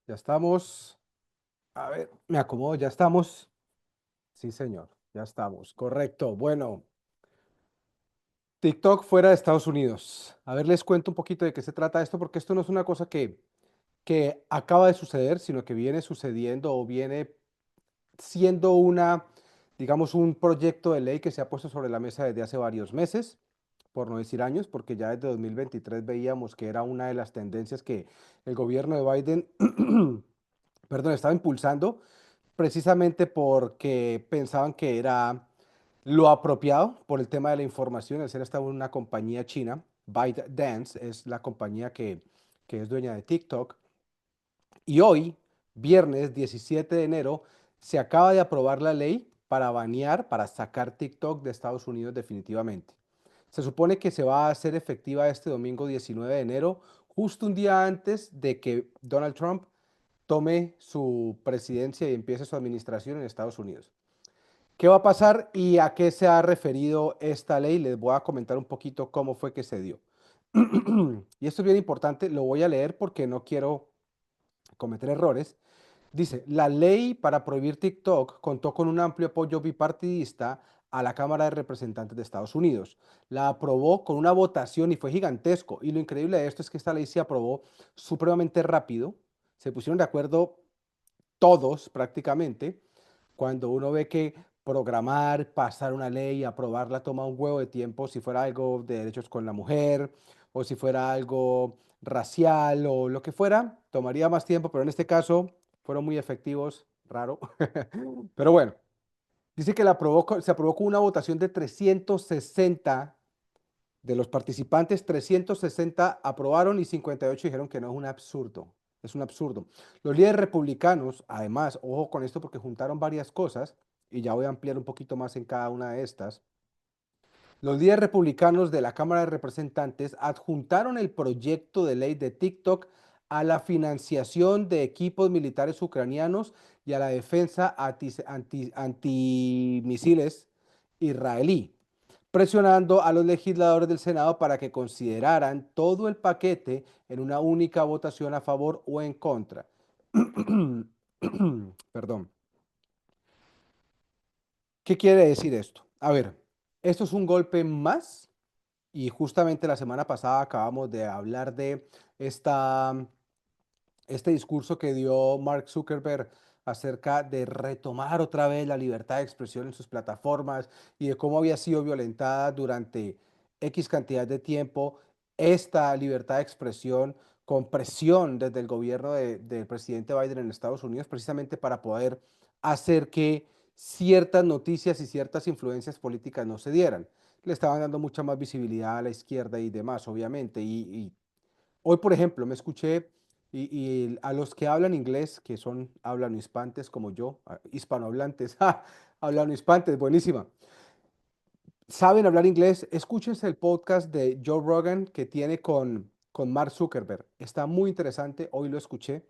Ya estamos. A ver, me acomodo, ya estamos. Sí, señor, ya estamos. Correcto. Bueno, TikTok fuera de Estados Unidos. A ver, les cuento un poquito de qué se trata esto, porque esto no es una cosa que acaba de suceder, sino que viene sucediendo o viene siendo digamos, un proyecto de ley que se ha puesto sobre la mesa desde hace varios meses, por no decir años, porque ya desde 2023 veíamos que era una de las tendencias que el gobierno de Biden, perdón, estaba impulsando precisamente porque pensaban que era lo apropiado por el tema de la información. El ser esta una compañía china, ByteDance es la compañía que es dueña de TikTok. Y hoy, viernes 17 de enero, se acaba de aprobar la ley para banear, para sacar TikTok de Estados Unidos definitivamente. Se supone que se va a hacer efectiva este domingo 19 de enero, justo un día antes de que Donald Trump tome su presidencia y empiece su administración en Estados Unidos. ¿Qué va a pasar y a qué se ha referido esta ley? Les voy a comentar un poquito cómo fue que se dio. Y esto es bien importante, lo voy a leer porque no quiero cometer errores. Dice, la ley para prohibir TikTok contó con un amplio apoyo bipartidista a la Cámara de Representantes de Estados Unidos. La aprobó con una votación y fue gigantesco. Y lo increíble de esto es que esta ley se aprobó supremamente rápido. Se pusieron de acuerdo todos prácticamente. Cuando uno ve que programar, pasar una ley, aprobarla toma un huevo de tiempo, si fuera algo de derechos con la mujer o si fuera algo racial o lo que fuera, tomaría más tiempo, pero en este caso fueron muy efectivos, raro. Pero bueno, dice que se aprobó con una votación de 360 de los participantes, 360 aprobaron y 58 dijeron que no, es un absurdo. Es un absurdo. Los líderes republicanos, además, ojo con esto porque juntaron varias cosas, y ya voy a ampliar un poquito más en cada una de estas. Los líderes republicanos de la Cámara de Representantes adjuntaron el proyecto de ley de TikTok a la financiación de equipos militares ucranianos y a la defensa antimisiles israelí, presionando a los legisladores del Senado para que consideraran todo el paquete en una única votación a favor o en contra. Perdón. ¿Qué quiere decir esto? A ver, esto es un golpe más y justamente la semana pasada acabamos de hablar de esta este discurso que dio Mark Zuckerberg acerca de retomar otra vez la libertad de expresión en sus plataformas y de cómo había sido violentada durante X cantidad de tiempo esta libertad de expresión con presión desde el gobierno del presidente Biden en Estados Unidos, precisamente para poder hacer que ciertas noticias y ciertas influencias políticas no se dieran. Le estaban dando mucha más visibilidad a la izquierda y demás, obviamente, y hoy, por ejemplo, me escuché y a los que hablan inglés, que son hablanohispantes como yo, hispanohablantes, ¡ja! Hablanohispantes, buenísima. ¿Saben hablar inglés? Escúchense el podcast de Joe Rogan que tiene con Mark Zuckerberg. Está muy interesante, hoy lo escuché.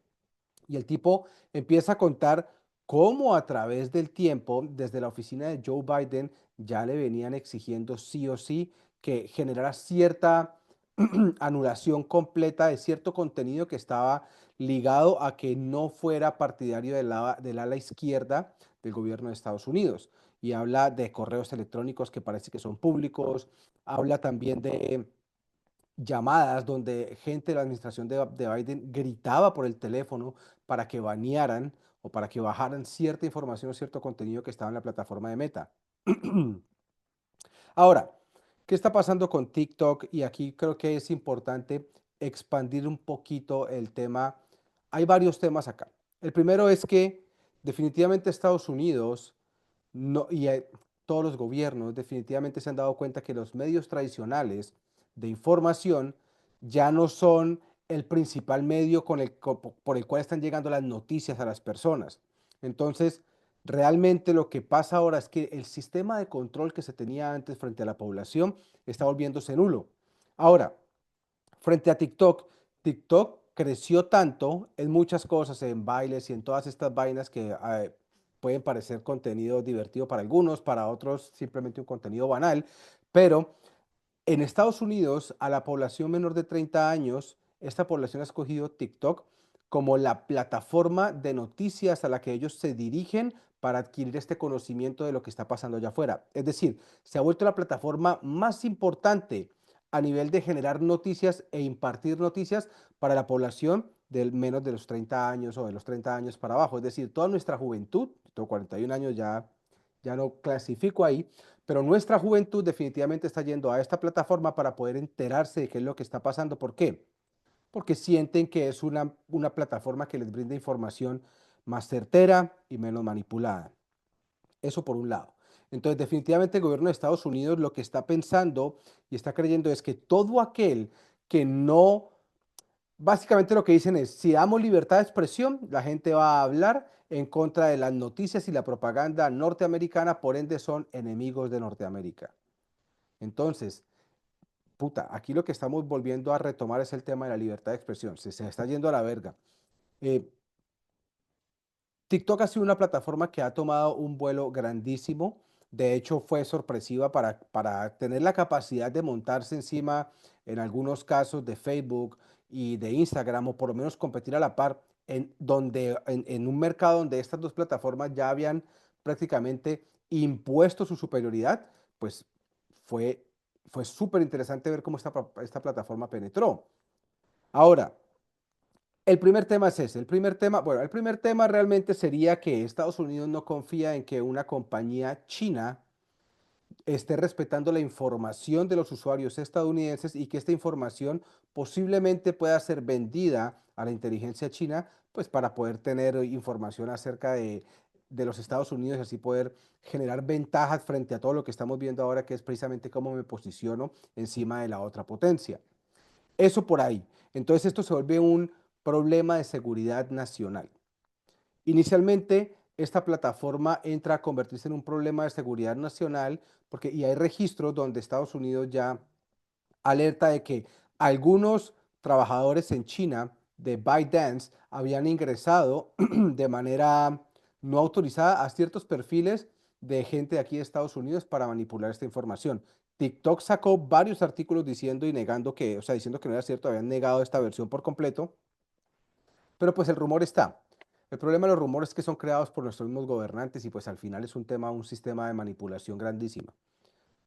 Y el tipo empieza a contar cómo a través del tiempo, desde la oficina de Joe Biden, ya le venían exigiendo sí o sí que generara cierta anulación completa de cierto contenido que estaba ligado a que no fuera partidario del ala izquierda del gobierno de Estados Unidos. Y habla de correos electrónicos que parece que son públicos, habla también de llamadas donde gente de la administración de Biden gritaba por el teléfono para que banearan o para que bajaran cierta información o cierto contenido que estaba en la plataforma de Meta. Ahora, ¿qué está pasando con TikTok? Y aquí creo que es importante expandir un poquito el tema. Hay varios temas acá. El primero es que definitivamente Estados Unidos no, todos los gobiernos definitivamente se han dado cuenta que los medios tradicionales de información ya no son el principal medio por el cual están llegando las noticias a las personas. Entonces, realmente lo que pasa ahora es que el sistema de control que se tenía antes frente a la población está volviéndose nulo. Ahora, frente a TikTok, TikTok creció tanto en muchas cosas, en bailes y en todas estas vainas que pueden parecer contenido divertido para algunos, para otros simplemente un contenido banal, pero en Estados Unidos a la población menor de 30 años, esta población ha escogido TikTok como la plataforma de noticias a la que ellos se dirigen para adquirir este conocimiento de lo que está pasando allá afuera. Es decir, se ha vuelto la plataforma más importante a nivel de generar noticias e impartir noticias para la población del menos de los 30 años o de los 30 años para abajo. Es decir, toda nuestra juventud, yo tengo 41 años, ya no clasifico ahí, pero nuestra juventud definitivamente está yendo a esta plataforma para poder enterarse de qué es lo que está pasando. ¿Por qué? Porque sienten que es una plataforma que les brinda información más certera y menos manipulada. Eso por un lado. Entonces, definitivamente el gobierno de Estados Unidos lo que está pensando y está creyendo es que todo aquel que no, básicamente lo que dicen es, si damos libertad de expresión, la gente va a hablar en contra de las noticias y la propaganda norteamericana, por ende son enemigos de Norteamérica. Entonces, puta, aquí lo que estamos volviendo a retomar es el tema de la libertad de expresión. Se está yendo a la verga. Eh, TikTok ha sido una plataforma que ha tomado un vuelo grandísimo. De hecho, fue sorpresiva para tener la capacidad de montarse encima, en algunos casos, de Facebook y de Instagram, o por lo menos competir a la par, en un mercado donde estas dos plataformas ya habían prácticamente impuesto su superioridad, pues fue, fue súper interesante ver cómo esta plataforma penetró. Ahora, el primer tema es ese. El primer tema, bueno, el primer tema realmente sería que Estados Unidos no confía en que una compañía china esté respetando la información de los usuarios estadounidenses y que esta información posiblemente pueda ser vendida a la inteligencia china, pues para poder tener información acerca de los Estados Unidos y así poder generar ventajas frente a todo lo que estamos viendo ahora, que es precisamente cómo me posiciono encima de la otra potencia. Eso por ahí. Entonces esto se vuelve un problema de seguridad nacional. Inicialmente, esta plataforma entra a convertirse en un problema de seguridad nacional porque y hay registros donde Estados Unidos ya alerta de que algunos trabajadores en China de ByteDance habían ingresado de manera no autorizada a ciertos perfiles de gente de aquí de Estados Unidos para manipular esta información. TikTok sacó varios artículos diciendo y negando que, o sea, diciendo que no era cierto, habían negado esta versión por completo, pero pues el rumor está. El problema de los rumores es que son creados por nuestros mismos gobernantes y pues al final es un tema, un sistema de manipulación grandísima.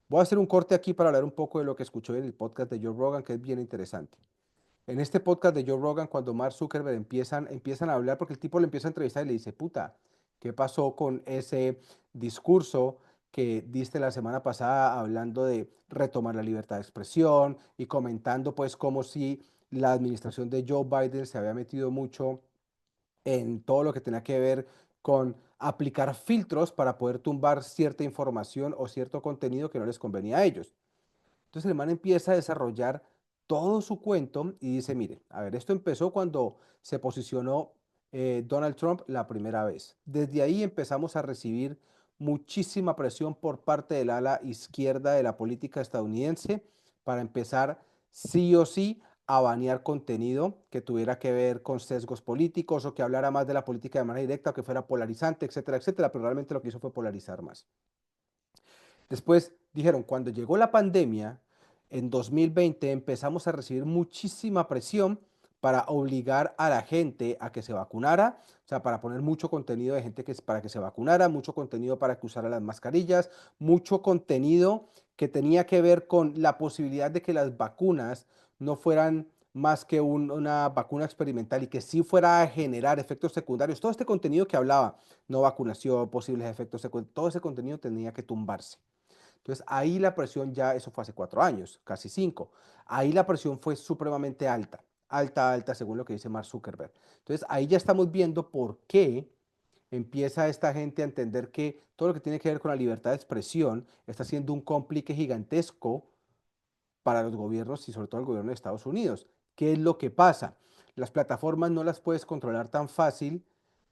Voy a hacer un corte aquí para hablar un poco de lo que escuché en el podcast de Joe Rogan, que es bien interesante. En este podcast de Joe Rogan, cuando Mark Zuckerberg empiezan a hablar, porque el tipo le empieza a entrevistar y le dice, puta, ¿qué pasó con ese discurso que diste la semana pasada hablando de retomar la libertad de expresión y comentando pues como si la administración de Joe Biden se había metido mucho en todo lo que tenía que ver con aplicar filtros para poder tumbar cierta información o cierto contenido que no les convenía a ellos? Entonces el man empieza a desarrollar todo su cuento y dice, mire, a ver, esto empezó cuando se posicionó Donald Trump la primera vez. Desde ahí empezamos a recibir muchísima presión por parte del ala izquierda de la política estadounidense para empezar sí o sí a banear contenido que tuviera que ver con sesgos políticos o que hablara más de la política de manera directa o que fuera polarizante, etcétera, etcétera, pero realmente lo que hizo fue polarizar más. Después dijeron, cuando llegó la pandemia, en 2020 empezamos a recibir muchísima presión para obligar a la gente a que se vacunara, o sea, para poner mucho contenido de gente para que se vacunara, mucho contenido para que usara las mascarillas, mucho contenido que tenía que ver con la posibilidad de que las vacunas no fueran más que una vacuna experimental y que sí fuera a generar efectos secundarios. Todo este contenido que hablaba, no vacunación, posibles efectos secundarios, todo ese contenido tenía que tumbarse. Entonces ahí la presión ya, eso fue hace 4 años, casi 5. Ahí la presión fue supremamente alta, alta, alta, según lo que dice Mark Zuckerberg. Entonces ahí ya estamos viendo por qué empieza esta gente a entender que todo lo que tiene que ver con la libertad de expresión está siendo un complique gigantesco para los gobiernos y sobre todo el gobierno de Estados Unidos. ¿Qué es lo que pasa? Las plataformas no las puedes controlar tan fácil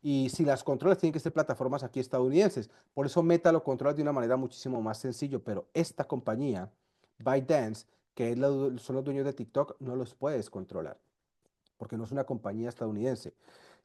y si las controlas tienen que ser plataformas aquí estadounidenses. Por eso Meta lo controla de una manera muchísimo más sencillo, pero esta compañía, ByteDance, que es son los dueños de TikTok, no los puedes controlar porque no es una compañía estadounidense.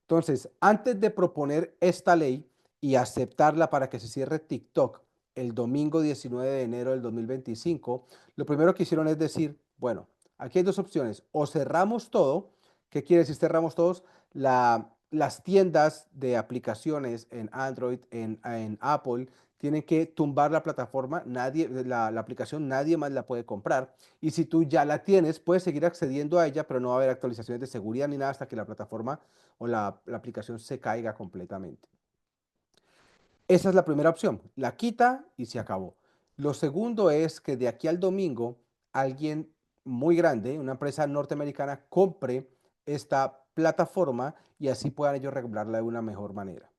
Entonces, antes de proponer esta ley y aceptarla para que se cierre TikTok el domingo 19 de enero del 2025, lo primero que hicieron es decir, bueno, aquí hay dos opciones, o cerramos todo. ¿Qué quiere decir cerramos todos? las tiendas de aplicaciones en Android, en Apple, tienen que tumbar la plataforma, la aplicación nadie más la puede comprar. Y si tú ya la tienes, puedes seguir accediendo a ella, pero no va a haber actualizaciones de seguridad ni nada hasta que la plataforma o la aplicación se caiga completamente. Esa es la primera opción, la quita y se acabó. Lo segundo es que de aquí al domingo alguien muy grande, una empresa norteamericana, compre esta plataforma y así puedan ellos regularla de una mejor manera.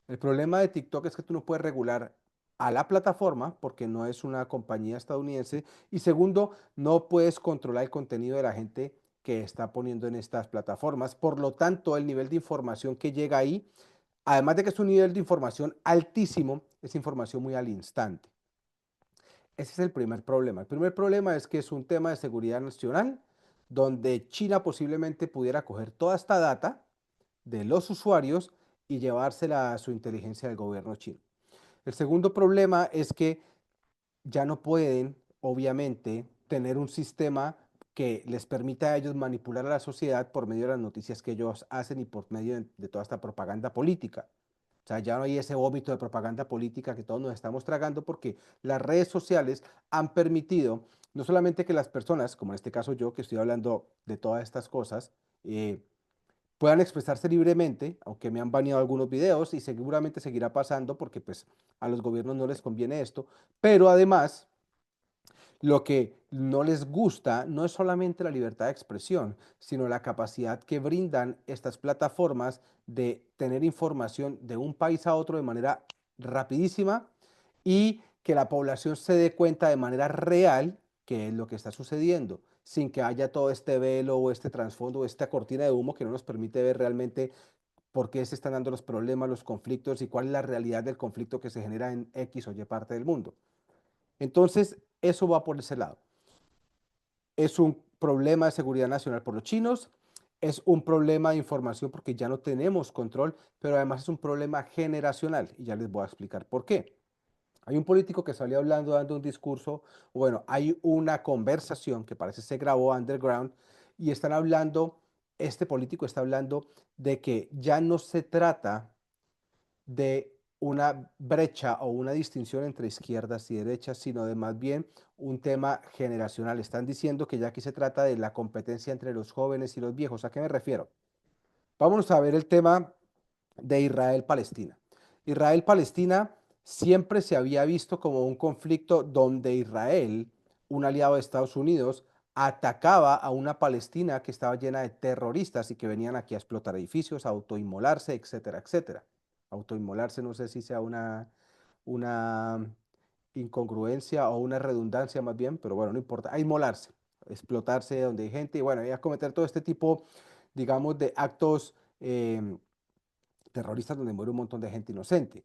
El problema de TikTok es que tú no puedes regular a la plataforma porque no es una compañía estadounidense y segundo, no puedes controlar el contenido de la gente que está poniendo en estas plataformas. Por lo tanto, el nivel de información que llega ahí, además de que es un nivel de información altísimo, es información muy al instante. Ese es el primer problema. El primer problema es que es un tema de seguridad nacional donde China posiblemente pudiera coger toda esta data de los usuarios y llevársela a su inteligencia del gobierno chino. El segundo problema es que ya no pueden, obviamente, tener un sistema que les permita a ellos manipular a la sociedad por medio de las noticias que ellos hacen y por medio de toda esta propaganda política. O sea, ya no hay ese vómito de propaganda política que todos nos estamos tragando porque las redes sociales han permitido no solamente que las personas, como en este caso yo que estoy hablando de todas estas cosas, eh, puedan expresarse libremente, aunque me han baneado algunos videos y seguramente seguirá pasando porque pues a los gobiernos no les conviene esto, pero además lo que no les gusta no es solamente la libertad de expresión, sino la capacidad que brindan estas plataformas de tener información de un país a otro de manera rapidísima y que la población se dé cuenta de manera real qué es lo que está sucediendo, sin que haya todo este velo o este trasfondo o esta cortina de humo que no nos permite ver realmente por qué se están dando los problemas, los conflictos y cuál es la realidad del conflicto que se genera en X o Y parte del mundo. Entonces, eso va por ese lado. Es un problema de seguridad nacional por los chinos, es un problema de información porque ya no tenemos control, pero además es un problema generacional y ya les voy a explicar por qué. Hay un político que salió hablando, dando un discurso, bueno, hay una conversación que parece se grabó underground y están hablando, este político está hablando de que ya no se trata de una brecha o una distinción entre izquierdas y derechas, sino de más bien un tema generacional. Están diciendo que ya aquí se trata de la competencia entre los jóvenes y los viejos. ¿A qué me refiero? Vamos a ver el tema de Israel-Palestina. Israel-Palestina siempre se había visto como un conflicto donde Israel, un aliado de Estados Unidos, atacaba a una Palestina que estaba llena de terroristas y que venían aquí a explotar edificios, a autoinmolarse, etcétera, etcétera. Autoinmolarse no sé si sea una incongruencia o una redundancia más bien, pero bueno, no importa, a inmolarse, explotarse donde hay gente y bueno, y a cometer todo este tipo, digamos, de actos terroristas donde muere un montón de gente inocente.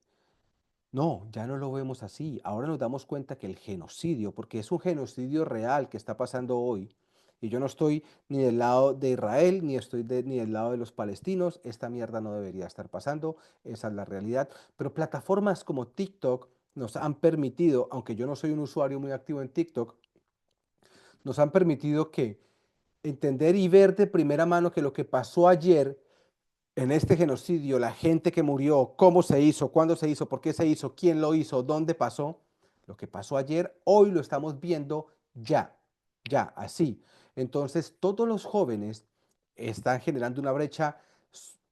No, ya no lo vemos así. Ahora nos damos cuenta que el genocidio, porque es un genocidio real que está pasando hoy, y yo no estoy ni del lado de Israel, ni estoy ni del lado de los palestinos, esta mierda no debería estar pasando, esa es la realidad. Pero plataformas como TikTok nos han permitido, aunque yo no soy un usuario muy activo en TikTok, nos han permitido que entender y ver de primera mano que lo que pasó ayer en este genocidio, la gente que murió, cómo se hizo, cuándo se hizo, por qué se hizo, quién lo hizo, dónde pasó, lo que pasó ayer, hoy lo estamos viendo ya, ya, así. Entonces, todos los jóvenes están generando una brecha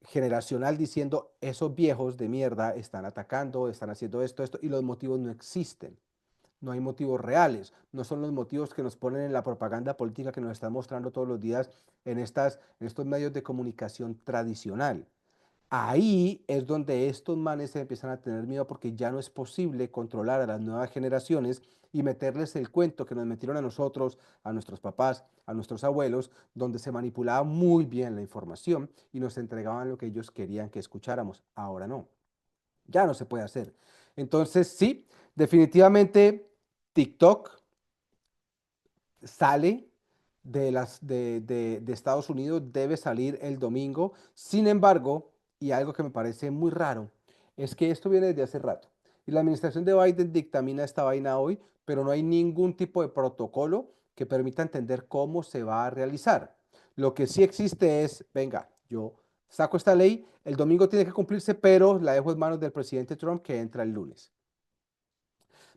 generacional diciendo, esos viejos de mierda están atacando, están haciendo esto, esto, y los motivos no existen. No hay motivos reales, no son los motivos que nos ponen en la propaganda política que nos están mostrando todos los días en estos medios de comunicación tradicional. Ahí es donde estos manes se empiezan a tener miedo porque ya no es posible controlar a las nuevas generaciones y meterles el cuento que nos metieron a nosotros, a nuestros papás, a nuestros abuelos, donde se manipulaba muy bien la información y nos entregaban lo que ellos querían que escucháramos. Ahora no, ya no se puede hacer. Entonces, sí, definitivamente TikTok sale de Estados Unidos, debe salir el domingo. Sin embargo, y algo que me parece muy raro, es que esto viene desde hace rato. Y la administración de Biden dictamina esta vaina hoy, pero no hay ningún tipo de protocolo que permita entender cómo se va a realizar. Lo que sí existe es, venga, yo saco esta ley, el domingo tiene que cumplirse, pero la dejo en manos del presidente Trump que entra el lunes.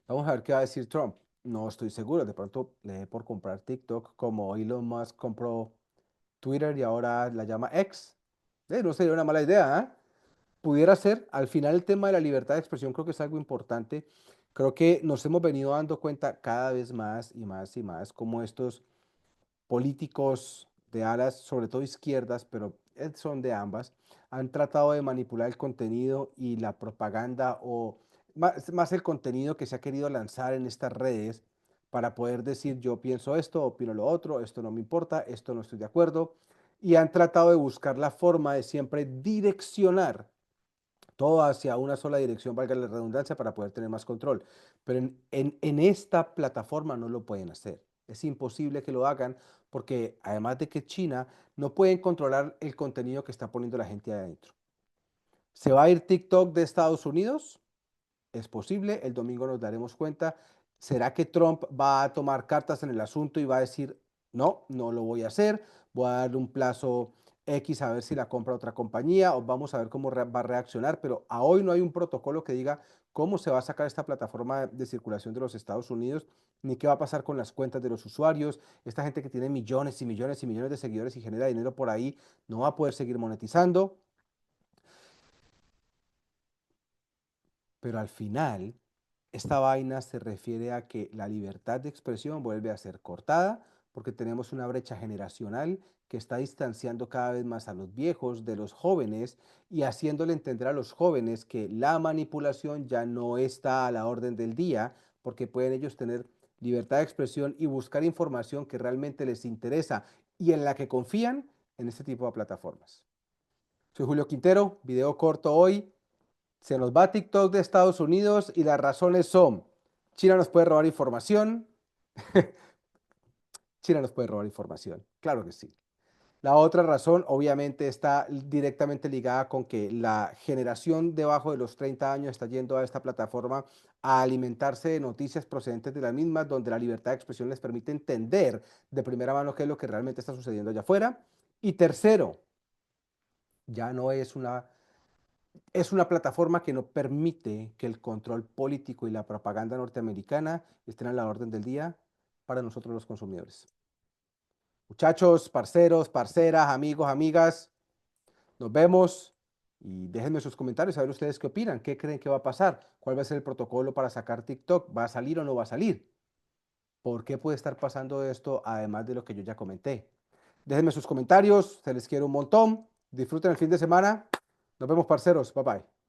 Vamos a ver qué va a decir Trump. No estoy seguro, de pronto le dé por comprar TikTok como Elon Musk compró Twitter y ahora la llama X. No sería una mala idea, ¿eh? Pudiera ser, al final el tema de la libertad de expresión creo que es algo importante. Creo que nos hemos venido dando cuenta cada vez más y más y más cómo estos políticos de alas, sobre todo izquierdas, pero son de ambas, han tratado de manipular el contenido y la propaganda o más el contenido que se ha querido lanzar en estas redes para poder decir yo pienso esto, opino lo otro, esto no me importa, esto no estoy de acuerdo, y han tratado de buscar la forma de siempre direccionar todo hacia una sola dirección, valga la redundancia, para poder tener más control. Pero en esta plataforma no lo pueden hacer. Es imposible que lo hagan porque además de que China no pueden controlar el contenido que está poniendo la gente adentro. ¿Se va a ir TikTok de Estados Unidos? Es posible, el domingo nos daremos cuenta. ¿Será que Trump va a tomar cartas en el asunto y va a decir, no, no lo voy a hacer, voy a darle un plazo X a ver si la compra otra compañía o vamos a ver cómo va a reaccionar? Pero a hoy no hay un protocolo que diga cómo se va a sacar esta plataforma de circulación de los Estados Unidos, ni qué va a pasar con las cuentas de los usuarios. Esta gente que tiene millones y millones y millones de seguidores y genera dinero por ahí, no va a poder seguir monetizando. Pero al final, esta vaina se refiere a que la libertad de expresión vuelve a ser cortada porque tenemos una brecha generacional que está distanciando cada vez más a los viejos de los jóvenes y haciéndole entender a los jóvenes que la manipulación ya no está a la orden del día porque pueden ellos tener libertad de expresión y buscar información que realmente les interesa y en la que confían en este tipo de plataformas. Soy Julio Quintero, video corto hoy. Se nos va TikTok de Estados Unidos y las razones son, China nos puede robar información, China nos puede robar información, claro que sí. La otra razón obviamente está directamente ligada con que la generación debajo de los 30 años está yendo a esta plataforma a alimentarse de noticias procedentes de las mismas, donde la libertad de expresión les permite entender de primera mano qué es lo que realmente está sucediendo allá afuera. Y tercero, ya no es una plataforma que no permite que el control político y la propaganda norteamericana estén a la orden del día para nosotros los consumidores. Muchachos, parceros, parceras, amigos, amigas, nos vemos y déjenme sus comentarios a ver ustedes qué opinan, qué creen que va a pasar, cuál va a ser el protocolo para sacar TikTok, ¿va a salir o no va a salir? ¿Por qué puede estar pasando esto además de lo que yo ya comenté? Déjenme sus comentarios, se les quiere un montón, disfruten el fin de semana, nos vemos parceros, bye bye.